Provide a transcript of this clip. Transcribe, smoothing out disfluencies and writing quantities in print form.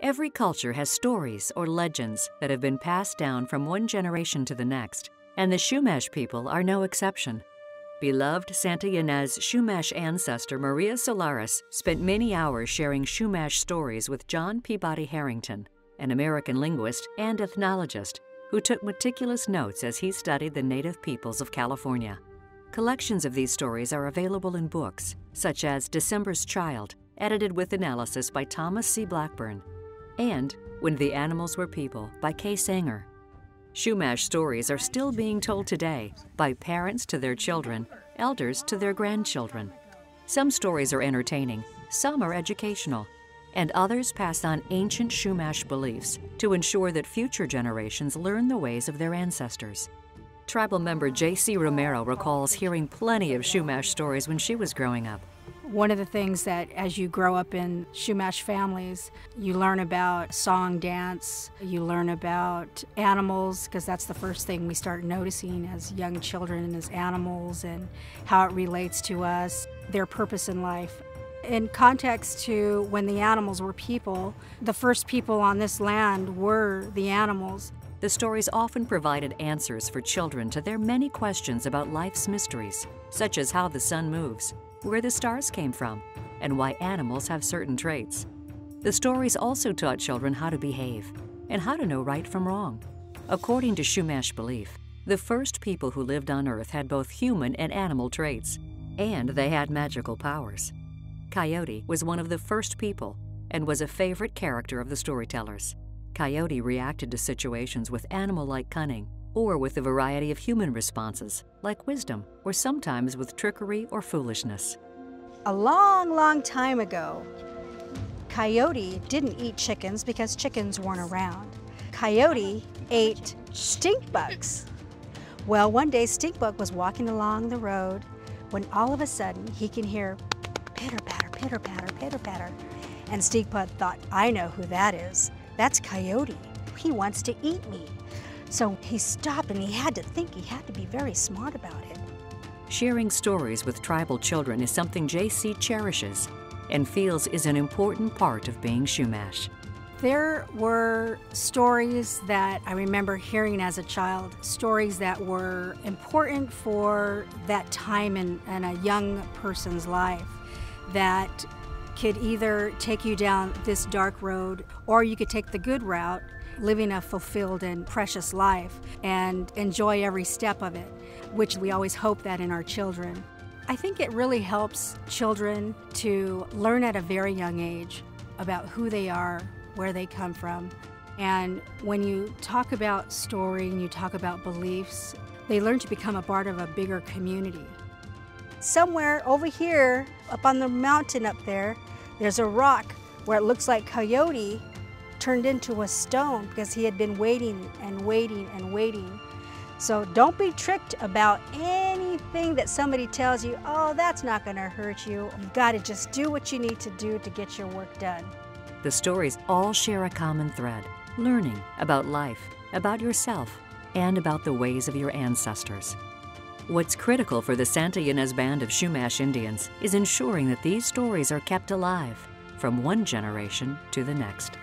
Every culture has stories or legends that have been passed down from one generation to the next, and the Chumash people are no exception. Beloved Santa Ynez Chumash ancestor Maria Solares spent many hours sharing Chumash stories with John Peabody Harrington, an American linguist and ethnologist who took meticulous notes as he studied the native peoples of California. Collections of these stories are available in books, such as December's Child, edited with analysis by Thomas C. Blackburn, and When the Animals Were People by Kay Sanger. Chumash stories are still being told today by parents to their children, elders to their grandchildren. Some stories are entertaining, some are educational, and others pass on ancient Chumash beliefs to ensure that future generations learn the ways of their ancestors. Tribal member J.C. Romero recalls hearing plenty of Chumash stories when she was growing up. One of the things that as you grow up in Chumash families, you learn about song, dance, you learn about animals, because that's the first thing we start noticing as young children is animals and how it relates to us, their purpose in life. In context to when the animals were people, the first people on this land were the animals. The stories often provided answers for children to their many questions about life's mysteries, such as how the sun moves, where the stars came from, and why animals have certain traits. The stories also taught children how to behave and how to know right from wrong. According to Chumash belief, the first people who lived on Earth had both human and animal traits, and they had magical powers. Coyote was one of the first people and was a favorite character of the storytellers. Coyote reacted to situations with animal-like cunning, or with a variety of human responses, like wisdom, or sometimes with trickery or foolishness. A long, long time ago, Coyote didn't eat chickens because chickens weren't around. Coyote ate stink bugs. Well, one day Stinkbug was walking along the road when all of a sudden he can hear pitter-patter, pitter-patter, pitter-patter. And Stinkbug thought, I know who that is. That's Coyote. He wants to eat me. So he stopped and he had to think, he had to be very smart about it. Sharing stories with tribal children is something J.C. cherishes and feels is an important part of being Chumash. There were stories that I remember hearing as a child, stories that were important for that time in a young person's life, that could either take you down this dark road or you could take the good route, living a fulfilled and precious life and enjoy every step of it, which we always hope that in our children. I think it really helps children to learn at a very young age about who they are, where they come from. And when you talk about story and you talk about beliefs, they learn to become a part of a bigger community. Somewhere over here, up on the mountain up there, there's a rock where it looks like Coyote turned into a stone because he had been waiting and waiting and waiting. So don't be tricked about anything that somebody tells you, oh, that's not going to hurt you. You've got to just do what you need to do to get your work done. The stories all share a common thread, learning about life, about yourself, and about the ways of your ancestors. What's critical for the Santa Ynez Band of Chumash Indians is ensuring that these stories are kept alive from one generation to the next.